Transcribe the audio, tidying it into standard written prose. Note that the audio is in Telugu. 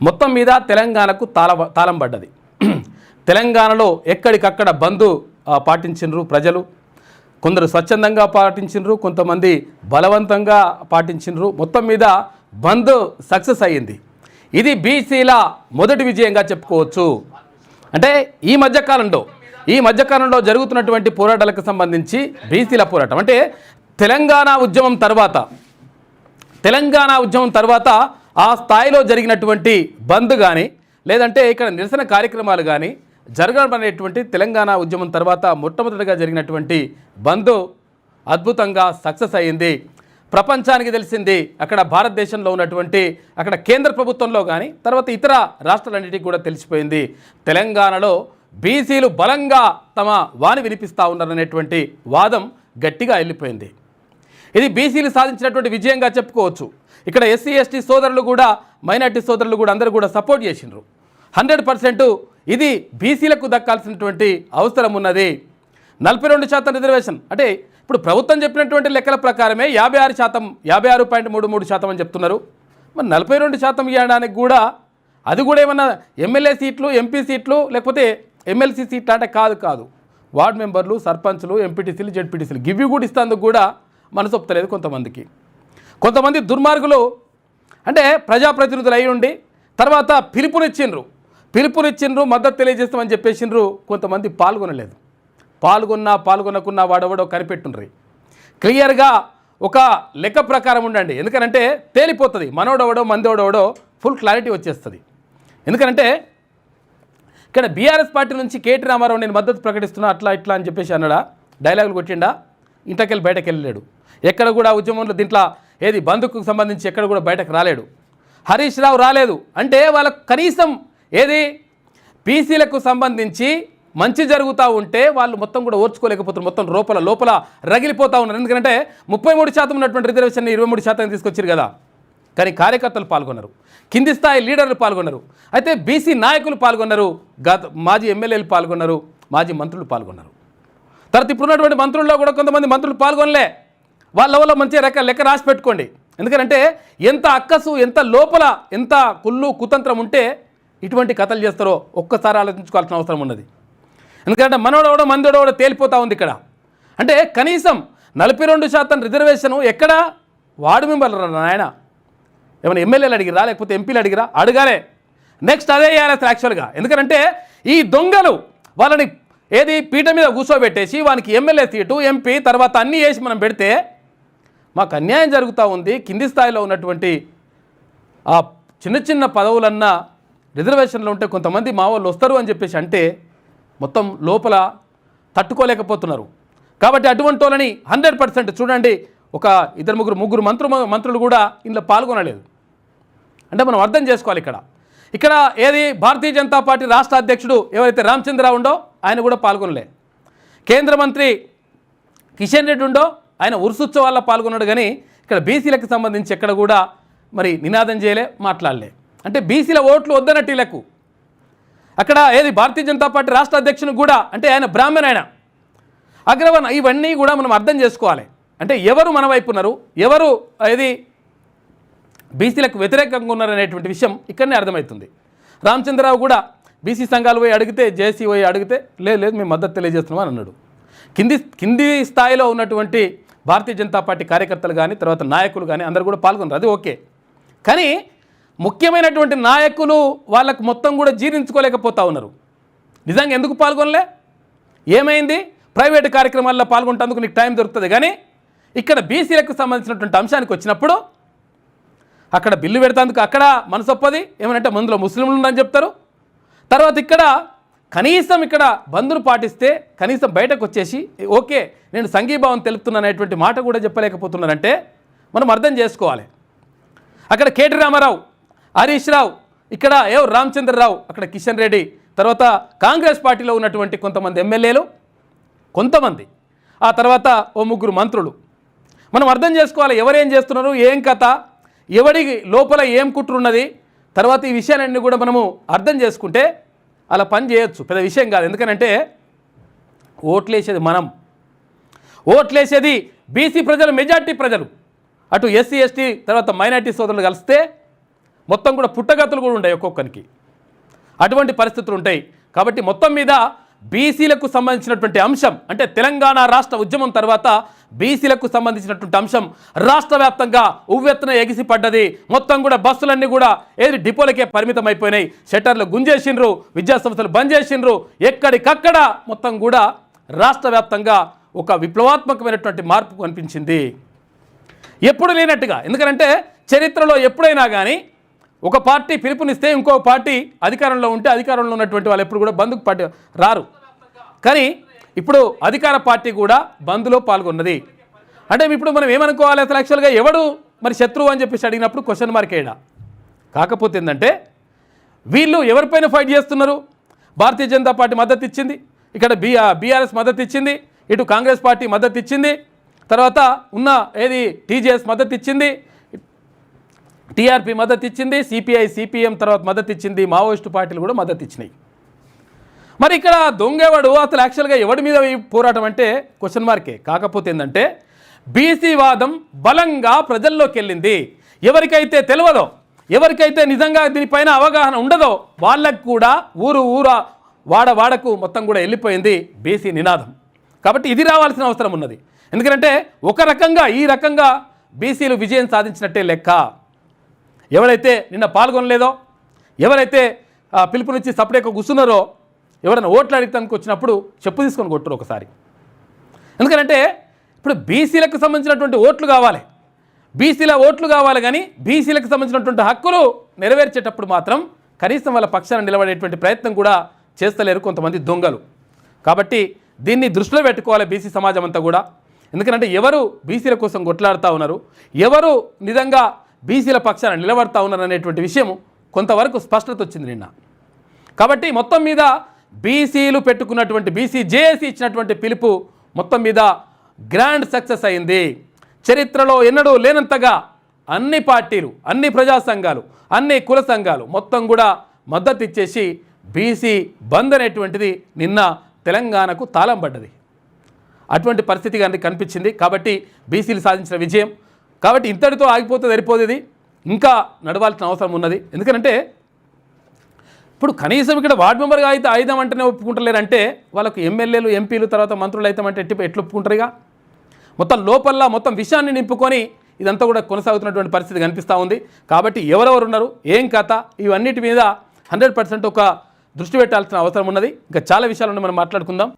మొత్తం మీద తెలంగాణకు తాళం పడ్డది. తెలంగాణలో ఎక్కడికక్కడ బంద్ పాటించినరు ప్రజలు. కొందరు స్వచ్ఛందంగా పాటించినరు, కొంతమంది బలవంతంగా పాటించినరు. మొత్తం మీద బంద్ సక్సెస్ అయ్యింది. ఇది బీసీల మొదటి విజయంగా చెప్పుకోవచ్చు. అంటే ఈ మధ్యకాలంలో జరుగుతున్నటువంటి పోరాటాలకు సంబంధించి బీసీల పోరాటం అంటే తెలంగాణ ఉద్యమం తర్వాత ఆ స్థాయిలో జరిగినటువంటి బంద్ కానీ లేదంటే ఇక్కడ నిరసన కార్యక్రమాలు కానీ జరగడం అనేటువంటి తెలంగాణ ఉద్యమం తర్వాత మొట్టమొదటిగా జరిగినటువంటి బంద్ అద్భుతంగా సక్సెస్ అయ్యింది. ప్రపంచానికి తెలిసింది. అక్కడ భారతదేశంలో ఉన్నటువంటి అక్కడ కేంద్ర ప్రభుత్వంలో కానీ తర్వాత ఇతర రాష్ట్రాలన్నిటికీ కూడా తెలిసిపోయింది. తెలంగాణలో బీసీలు బలంగా తమ వాణి వినిపిస్తూ ఉన్నారనేటువంటి వాదం గట్టిగా వెళ్ళిపోయింది. ఇది బీసీలు సాధించినటువంటి విజయంగా చెప్పుకోవచ్చు. ఇక్కడ ఎస్సీ ఎస్టీ సోదరులు కూడా మైనార్టీ సోదరులు కూడా అందరూ కూడా సపోర్ట్ చేసినారు. 100% ఇది బీసీలకు దక్కాల్సినటువంటి అవసరం ఉన్నది. 42% రిజర్వేషన్ అంటే ఇప్పుడు ప్రభుత్వం చెప్పినటువంటి లెక్కల ప్రకారమే 56.33% అని చెప్తున్నారు. మరి 42% ఇవ్వడానికి కూడా అది కూడా ఏమన్నా ఎమ్మెల్యే సీట్లు, ఎంపీ సీట్లు లేకపోతే ఎమ్మెల్సీ సీట్లు అంటే కాదు. వార్డు మెంబర్లు, సర్పంచ్లు, ఎంపీటీసీలు, జెడ్పీటీసీలు గివ్వి కూడా ఇస్తేందుకు కూడా మనసు ఒప్పుతలేదు కొంతమంది దుర్మార్గులు. అంటే ప్రజాప్రతినిధులు అయి ఉండి తర్వాత పిలుపునిచ్చిండ్రు మద్దతు తెలియజేస్తామని చెప్పేసిండ్రు. కొంతమంది పాల్గొనకున్నా వాడెవడో కనిపెట్టుండ్రి. క్లియర్గా ఒక లెక్క ప్రకారం ఉండండి. ఎందుకనంటే తేలిపోతుంది మనోడెవడో మందోడెవడో ఫుల్ క్లారిటీ వచ్చేస్తుంది. ఎందుకంటే ఇక్కడ బీఆర్ఎస్ పార్టీ నుంచి కేటీ రామారావు నేను మద్దతు ప్రకటిస్తున్నా అట్లా ఇట్లా అని చెప్పేసి అన్నాడా, డైలాగులు కొట్టిండా, ఇంటకెళ్ళి బయటకు వెళ్ళలేడు. ఎక్కడ కూడా ఉద్యమంలో దీంట్లో ఏది బంధుకు సంబంధించి ఎక్కడ కూడా బయటకు రాలేడు. హరీష్ రావు రాలేదు. అంటే వాళ్ళకు కనీసం ఏది బీసీలకు సంబంధించి మంచి జరుగుతూ ఉంటే వాళ్ళు మొత్తం కూడా ఓర్చుకోలేకపోతున్నారు. మొత్తం లోపల రగిలిపోతూ ఉన్నారు. ఎందుకంటే 33% ఉన్నటువంటి రిజర్వేషన్ 23% తీసుకొచ్చారు కదా. కానీ కార్యకర్తలు పాల్గొన్నారు, కింది స్థాయి లీడర్లు పాల్గొన్నారు, అయితే బీసీ నాయకులు పాల్గొన్నారు, మాజీ ఎమ్మెల్యేలు పాల్గొన్నారు, మాజీ మంత్రులు పాల్గొన్నారు. తర్వాత ఇప్పుడున్నటువంటి మంత్రుల్లో కూడా కొంతమంది మంత్రులు పాల్గొనలే. వాళ్ళ మంచిగా లెక్క రాసి పెట్టుకోండి. ఎందుకంటే ఎంత అక్కసు, ఎంత లోపల ఎంత కుళ్ళు కుతంత్రం ఉంటే ఇటువంటి కథలు చేస్తారో ఒక్కసారి ఆలోచించుకోవాల్సిన అవసరం ఉన్నది. ఎందుకంటే మనోడవడో మందోడవడో తేలిపోతూ ఉంది ఇక్కడ. అంటే కనీసం 42% రిజర్వేషను ఎక్కడ వార్డు మెంబర్లు నాయన ఏమైనా ఎమ్మెల్యేలు అడిగిరా లేకపోతే ఎంపీలు అడగాలే. నెక్స్ట్ అదే చేయాలి యాక్చువల్గా. ఎందుకంటే ఈ దొంగలు వాళ్ళని ఏది పీఠ మీద కూర్చోబెట్టేసి వానికి ఎమ్మెల్యే సీటు, ఎంపీ తర్వాత అన్నీ వేసి మనం పెడితే మాకు అన్యాయం జరుగుతూ ఉంది. కింది స్థాయిలో ఉన్నటువంటి ఆ చిన్న పదవులన్నా రిజర్వేషన్లో ఉంటే కొంతమంది మా వాళ్ళు వస్తారు అని చెప్పేసి అంటే మొత్తం లోపల తట్టుకోలేకపోతున్నారు. కాబట్టి అటువంటి వాళ్ళని 100% చూడండి. ఒక ముగ్గురు మంత్రులు కూడా ఇందులో పాల్గొనలేదు. అంటే మనం అర్థం చేసుకోవాలి. ఇక్కడ ఏది భారతీయ జనతా పార్టీ రాష్ట్ర అధ్యక్షుడు ఎవరైతే రామచంద్రరావు ఉండో ఆయన కూడా పాల్గొనలే. కేంద్ర మంత్రి కిషన్ రెడ్డి ఉండో ఆయన ఉరుసుత్సవాల్లో పాల్గొన్నాడు. కానీ ఇక్కడ బీసీలకు సంబంధించి ఎక్కడ కూడా మరి నినాదం చేయలే, మాట్లాడలే. అంటే బీసీల ఓట్లు వద్దనట్టు వీళ్ళకు. అక్కడ ఏది భారతీయ జనతా పార్టీ రాష్ట్ర అధ్యక్షుని కూడా అంటే ఆయన బ్రాహ్మణ, ఆయన అగ్రవర్ణ, ఇవన్నీ కూడా మనం అర్థం చేసుకోవాలి. అంటే ఎవరు మన వైపు ఉన్నారు, ఎవరు ఏది బీసీలకు వ్యతిరేకంగా ఉన్నారనేటువంటి విషయం ఇక్కడనే అర్థమవుతుంది. రామచంద్రరావు కూడా బీసీ సంఘాలు పోయి అడిగితే, జేసీ పోయి అడిగితే లేదు మేము మద్దతు తెలియజేస్తున్నాం అని అన్నాడు. కింది స్థాయిలో ఉన్నటువంటి భారతీయ జనతా పార్టీ కార్యకర్తలు కానీ తర్వాత నాయకులు కానీ అందరూ కూడా పాల్గొన్నారు. అది ఓకే. కానీ ముఖ్యమైనటువంటి నాయకులు వాళ్ళకు మొత్తం కూడా జీర్ణించుకోలేకపోతూ ఉన్నారు. నిజంగా ఎందుకు పాల్గొనలే, ఏమైంది? ప్రైవేటు కార్యక్రమాల్లో పాల్గొంటేందుకు నీకు టైం దొరుకుతుంది. కానీ ఇక్కడ బీసీలకు సంబంధించినటువంటి అంశానికి వచ్చినప్పుడు అక్కడ బిల్లు పెడతాందుకు అక్కడ మనసొప్పది ఏమనంటే మందులో ముస్లింలు ఉందని చెప్తారు. తర్వాత కనీసం ఇక్కడ బంధును పాటిస్తే కనీసం బయటకు వచ్చేసి ఓకే నేను సంఘీభావం తెలుపుతున్నాననేటువంటి మాట కూడా చెప్పలేకపోతున్నారంటే మనం అర్థం చేసుకోవాలి. అక్కడ కేటీ రామారావు, హరీష్ రావు, ఇక్కడ రామచంద్రరావు, అక్కడ కిషన్ రెడ్డి, తర్వాత కాంగ్రెస్ పార్టీలో ఉన్నటువంటి కొంతమంది ఎమ్మెల్యేలు, కొంతమంది ఆ తర్వాత ఓ ముగ్గురు మంత్రులు. మనం అర్థం చేసుకోవాలి ఎవరేం చేస్తున్నారు, ఏం కథ, ఎవడి లోపల ఏం కుట్రున్నది. తర్వాత ఈ విషయాలన్నీ కూడా మనము అర్థం చేసుకుంటే అలా పని చేయొచ్చు, పెద్ద విషయం కాదు. ఎందుకనంటే ఓట్లేసేది మనం, ఓట్లేసేది బీసీ ప్రజలు, మెజార్టీ ప్రజలు. అటు ఎస్సీ ఎస్టీ తర్వాత మైనార్టీ సోదరులు కలిస్తే మొత్తం కూడా పుట్టగతులు కూడా ఉంటాయి ఒక్కొక్కరికి, అటువంటి పరిస్థితులు ఉంటాయి. కాబట్టి మొత్తం మీద బీసీలకు సంబంధించినటువంటి అంశం అంటే తెలంగాణ రాష్ట్ర ఉద్యమం తర్వాత బీసీలకు సంబంధించినటువంటి అంశం రాష్ట్ర వ్యాప్తంగా ఉవ్వెత్తున ఎగిసిపడ్డది. మొత్తం కూడా బస్సులన్నీ కూడా ఏది డిపోలకే పరిమితం అయిపోయినాయి, షట్టర్లు గుంజేసిండ్రు, విద్యాసంస్థలు బంద్ చేసిండ్రు, ఎక్కడికక్కడ మొత్తం కూడా రాష్ట్ర వ్యాప్తంగా ఒక విప్లవాత్మకమైనటువంటి మార్పు కనిపించింది ఎప్పుడు లేనట్టుగా. ఎందుకంటే చరిత్రలో ఎప్పుడైనా కానీ ఒక పార్టీ పిలుపునిస్తే ఇంకో పార్టీ అధికారంలో ఉంటే అధికారంలో ఉన్నటువంటి వాళ్ళు ఎప్పుడు కూడా బంద్కు రారు. కానీ ఇప్పుడు అధికార పార్టీ కూడా బంద్లో పాల్గొన్నది. అంటే ఇప్పుడు మనం ఏమనుకోవాలి, అసలు యాక్చువల్గా ఎవడు మరి శత్రువు అని చెప్పేసి అడిగినప్పుడు క్వశ్చన్ మార్క్ ఏడా. కాకపోతే ఏంటంటే వీళ్ళు ఎవరిపైన ఫైట్ చేస్తున్నారు, భారతీయ జనతా పార్టీ మద్దతు ఇచ్చింది, ఇక్కడ బీఆర్ఎస్ మద్దతు ఇచ్చింది, ఇటు కాంగ్రెస్ పార్టీ మద్దతు ఇచ్చింది, తర్వాత ఉన్న ఏది టీజేఎస్ మద్దతు ఇచ్చింది, టీఆర్పీ మద్దతు ఇచ్చింది, సిపిఐ సిపిఎం తర్వాత మద్దతు ఇచ్చింది, మావోయిస్టు పార్టీలు కూడా మద్దతు ఇచ్చినాయి. మరి ఇక్కడ దొంగేవాడు అసలు యాక్చువల్గా ఎవడి మీద ఈ పోరాటం అంటే క్వశ్చన్ మార్కే. కాకపోతే ఏంటంటే బీసీ వాదం బలంగా ప్రజల్లోకి వెళ్ళింది. ఎవరికైతే తెలియదో, ఎవరికైతే నిజంగా దీనిపైన అవగాహన ఉండదో వాళ్ళకు కూడా ఊర వాడకు మొత్తం కూడా వెళ్ళిపోయింది బీసీ నినాదం. కాబట్టి ఇది రావాల్సిన అవసరం ఉన్నది. ఎందుకంటే ఒక రకంగా ఈ రకంగా బీసీలు విజయం సాధించినట్టే లెక్క. ఎవరైతే నిన్న పాల్గొనలేదో, ఎవరైతే పిలుపునిచ్చి సపరేట్గా కూర్చున్నారో, ఎవరైనా ఓట్లు అడిగడానికి వచ్చినప్పుడు చెప్పు తీసుకొని కొట్టరు ఒకసారి. ఎందుకంటే ఇప్పుడు బీసీలకు సంబంధించినటువంటి ఓట్లు కావాలి, బీసీల ఓట్లు కావాలి, కానీ బీసీలకు సంబంధించినటువంటి హక్కులు నెరవేర్చేటప్పుడు మాత్రం కనీసం వాళ్ళ పక్షాన నిలబడేటువంటి ప్రయత్నం కూడా చేస్తలేరు కొంతమంది దొంగలు. కాబట్టి దీన్ని దృష్టిలో పెట్టుకోవాలి బీసీ సమాజం అంతా కూడా. ఎందుకంటే ఎవరు బీసీల కోసం కొట్లాడుతూ ఉన్నారు, ఎవరు నిజంగా బీసీల పక్షాన నిలబడతా ఉన్నారు అనేటువంటి విషయం కొంతవరకు స్పష్టత వచ్చింది నిన్న. కాబట్టి మొత్తం మీద బీసీలు పెట్టుకున్నటువంటి బీసీ జేఏసీ ఇచ్చినటువంటి పిలుపు మొత్తం మీద గ్రాండ్ సక్సెస్ అయింది. చరిత్రలో ఎన్నడూ లేనంతగా అన్ని పార్టీలు, అన్ని ప్రజా సంఘాలు, అన్ని కుల సంఘాలు మొత్తం కూడా మద్దతు ఇచ్చేసి బీసీ బంద్ అనేటువంటిది నిన్న తెలంగాణకు తాళం పడ్డది. అటువంటి పరిస్థితి కానీ కనిపించింది. కాబట్టి బీసీలు సాధించిన విజయం. కాబట్టి ఇంతటితో ఆగిపోతే సరిపోతుంది, ఇంకా నడవాల్సిన అవసరం ఉన్నది. ఎందుకంటే ఇప్పుడు కనీసం ఇక్కడ వార్డు మెంబర్గా అయితే ఆయుధం అంటేనే ఒప్పుకుంటలేరంటే వాళ్ళకు ఎమ్మెల్యేలు ఎంపీలు తర్వాత మంత్రులు అవుతామంటే ఎట్లా ఒప్పుకుంటారుగా. మొత్తం లోపల మొత్తం విషయాన్ని నింపుకొని ఇదంతా కూడా కొనసాగుతున్నటువంటి పరిస్థితి కనిపిస్తూ ఉంది. కాబట్టి ఎవరెవరు ఉన్నారు, ఏం కథ, ఇవన్నిటి మీద 100% ఒక దృష్టి పెట్టాల్సిన అవసరం ఉన్నది. ఇంకా చాలా విషయాలను మనం మాట్లాడుకుందాం.